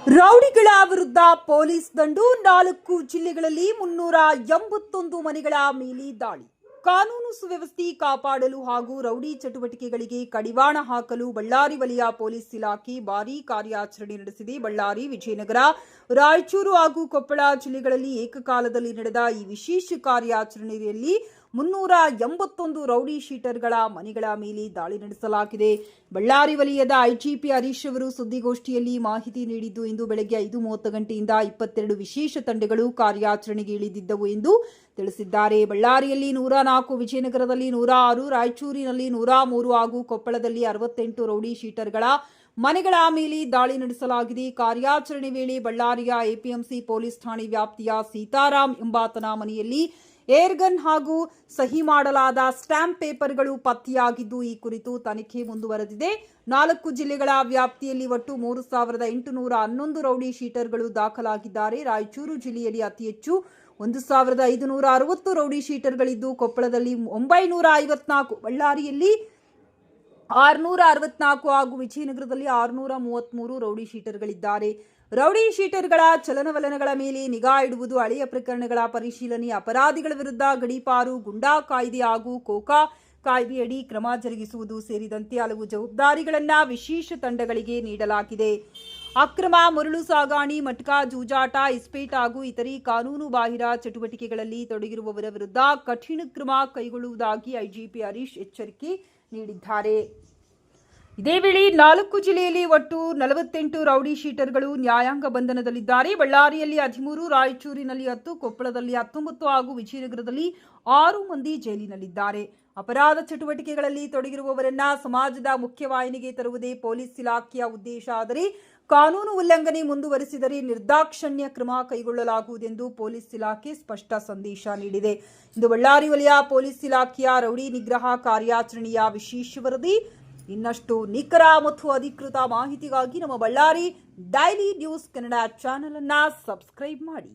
ರೌಡಿಗಳ ವಿರುದ್ಧ ಪೊಲೀಸ್ ದಂಡು 4 ಜಿಲ್ಲೆಗಳಲ್ಲಿ 381 ಮನೆಗಳ ಮೇಲೆ ದಾಳಿ. ಕಾನೂನು ಸುವ್ಯವಸ್ಥೆ ಕಾಪಾಡಲು ಹಾಗೂ ರೌಡಿ ಚಟುವಟಿಕೆಗಳಿಗೆ ಕಡಿವಾಣ ಹಾಕಲು ಬಳ್ಳಾರಿ ವಲಯ ಪೊಲೀಸ್ ಇಲಾಖೆ ಭಾರೀ ಕಾರ್ಯಾಚರಣೆ ನಡೆಸಿದೆ. ಬಳ್ಳಾರಿ, ವಿಜಯನಗರ, ರಾಯಚೂರು ಹಾಗೂ ಕೊಪ್ಪಳ ಜಿಲ್ಲೆಗಳಲ್ಲಿ ಏಕಕಾಲದಲ್ಲಿ ನಡೆದ ಈ ವಿಶೇಷ ಕಾರ್ಯಾಚರಣೆಯಲ್ಲಿ 381 ರೌಡಿ ಶೀಟರ್ಗಳ ಮನೆಗಳ ಮೇಲೆ ದಾಳಿ ನಡೆಸಲಾಗಿದೆ. ಬಳ್ಳಾರಿ ವಲಯದ ಐಜಿಪಿ ಹರೀಶ್ ಅವರು ಸುದ್ದಿಗೋಷ್ಠಿಯಲ್ಲಿ ಮಾಹಿತಿ ನೀಡಿದ್ದು, ಇಂದು ಬೆಳಗ್ಗೆ 5:30 ಗಂಟೆಯಿಂದ 22 ವಿಶೇಷ ತಂಡಗಳು ಕಾರ್ಯಾಚರಣೆಗೆ ಇಳಿದಿದ್ದವು ಎಂದು ತಿಳಿಸಿದ್ದಾರೆ. ಬಳ್ಳಾರಿಯಲ್ಲಿ 104, ವಿಜಯನಗರದಲ್ಲಿ 106, ರಾಯಚೂರಿನಲ್ಲಿ 103 ಹಾಗೂ ಕೊಪ್ಪಳದಲ್ಲಿ 68 ರೌಡಿ ಶೀಟರ್ಗಳ ಮನೆಗಳ ಮೇಲೆ ದಾಳಿ ನಡೆಸಲಾಗಿದೆ. ಕಾರ್ಯಾಚರಣೆ ವೇಳೆ ಬಳ್ಳಾರಿಯ ಎಪಿಎಂಸಿ ಪೊಲೀಸ್ ಠಾಣೆ ವ್ಯಾಪ್ತಿಯ ಸೀತಾರಾಮ್ ಎಂಬಾತನ ಮನೆಯಲ್ಲಿ ಏರ್ಗನ್ ಹಾಗೂ ಸಹಿ ಮಾಡಲಾದ ಸ್ಟಾಂಪ್ ಪೇಪರ್ಗಳು ಪತ್ತೆಯಾಗಿದ್ದು, ಈ ಕುರಿತು ತನಿಖೆ ಮುಂದುವರೆದಿದೆ. 4 ಜಿಲ್ಲೆಗಳ ವ್ಯಾಪ್ತಿಯಲ್ಲಿ ಒಟ್ಟು 3,811 ರೌಡಿ ಶೀಟರ್ಗಳು ದಾಖಲಾಗಿದ್ದಾರೆ. ರಾಯಚೂರು ಜಿಲ್ಲೆಯಲ್ಲಿ ಅತಿ ಹೆಚ್ಚು 1,560 ರೌಡಿ ಶೀಟರ್ಗಳಿದ್ದು, ಕೊಪ್ಪಳದಲ್ಲಿ 954, ಬಳ್ಳಾರಿಯಲ್ಲಿ 664 ಹಾಗೂ ವಿಜಯನಗರದಲ್ಲಿ 633 ರೌಡಿ ಶೀಟರ್ಗಳಿದ್ದಾರೆ. ರೌಡಿ ಶೀಟರ್ಗಳ ಚಲನವಲನಗಳ ಮೇಲೆ ನಿಗಾ ಇಡುವುದು, ಹಳೆಯ ಪ್ರಕರಣಗಳ ಪರಿಶೀಲನೆ, ಅಪರಾಧಿಗಳ ವಿರುದ್ಧ ಗಡೀಪಾರು, ಗುಂಡಾ ಕಾಯ್ದೆ ಹಾಗೂ ಕೋಕಾ ಕಾಯ್ದೆಯಡಿ ಕ್ರಮ ಜರುಗಿಸುವುದು ಸೇರಿದಂತೆ ಹಲವು ಜವಾಬ್ದಾರಿಗಳನ್ನು ವಿಶೇಷ ತಂಡಗಳಿಗೆ ನೀಡಲಾಗಿದೆ. ಅಕ್ರಮ ಮರಳು ಸಾಗಾಣೆ, ಮಟ್ಕಾ, ಜೂಜಾಟ, ಇಸ್ಪೇಟ್ ಹಾಗೂ ಇತರೆ ಕಾನೂನು ಬಾಹಿರ ಚಟುವಟಿಕೆಗಳಲ್ಲಿ ತೊಡಗಿರುವವರ ವಿರುದ್ಧ ಕಠಿಣ ಕ್ರಮ ಕೈಗೊಳ್ಳುವುದಾಗಿ ಐಜಿಪಿ ಹರೀಶ್ ಎಚ್ಚರಿಕೆ ನೀಡಿದ್ದಾರೆ. ಇದೇ ವೇಳೆ 4 ಜಿಲ್ಲೆಯಲ್ಲಿ ಒಟ್ಟು 48 ರೌಡಿ ಶೀಟರ್ಗಳು ನ್ಯಾಯಾಂಗ ಬಂಧನದಲ್ಲಿದ್ದಾರೆ. ಬಳ್ಳಾರಿಯಲ್ಲಿ 13, ರಾಯಚೂರಿನಲ್ಲಿ 10, ಕೊಪ್ಪಳದಲ್ಲಿ 19 ಹಾಗೂ ವಿಜಯನಗರದಲ್ಲಿ 6 ಮಂದಿ ಜೈಲಿನಲ್ಲಿದ್ದಾರೆ. ಅಪರಾಧ ಚಟುವಟಿಕೆಗಳಲ್ಲಿ ತೊಡಗಿರುವವರನ್ನ ಸಮಾಜದ ಮುಖ್ಯವಾಹಿನಿಗೆ ತರುವುದೇ ಪೊಲೀಸ್ ಇಲಾಖೆಯ ಉದ್ದೇಶ. ಆದರೆ ಕಾನೂನು ಉಲ್ಲಂಘನೆ ಮುಂದುವರಿಸಿದರೆ ನಿರ್ದಾಕ್ಷಣ್ಯ ಕ್ರಮ ಕೈಗೊಳ್ಳಲಾಗುವುದೆಂದು ಪೊಲೀಸ್ ಇಲಾಖೆ ಸ್ಪಷ್ಟ ಸಂದೇಶ ನೀಡಿದೆ. ಇಂದು ಬಳ್ಳಾರಿ ವಲಯ ಪೊಲೀಸ್ ಇಲಾಖೆಯ ರೌಡಿ ನಿಗ್ರಹ ಕಾರ್ಯಾಚರಣೆಯ ವಿಶೇಷ ವರದಿ. ಇನ್ನಷ್ಟು ನಿಖರ ಮತ್ತು ಅಧಿಕೃತ ಮಾಹಿತಿಗಾಗಿ ನಮ್ಮ Ballari daily news Kannada channel ಅನ್ನು ಸಬ್ಸ್ಕ್ರೈಬ್ ಮಾಡಿ.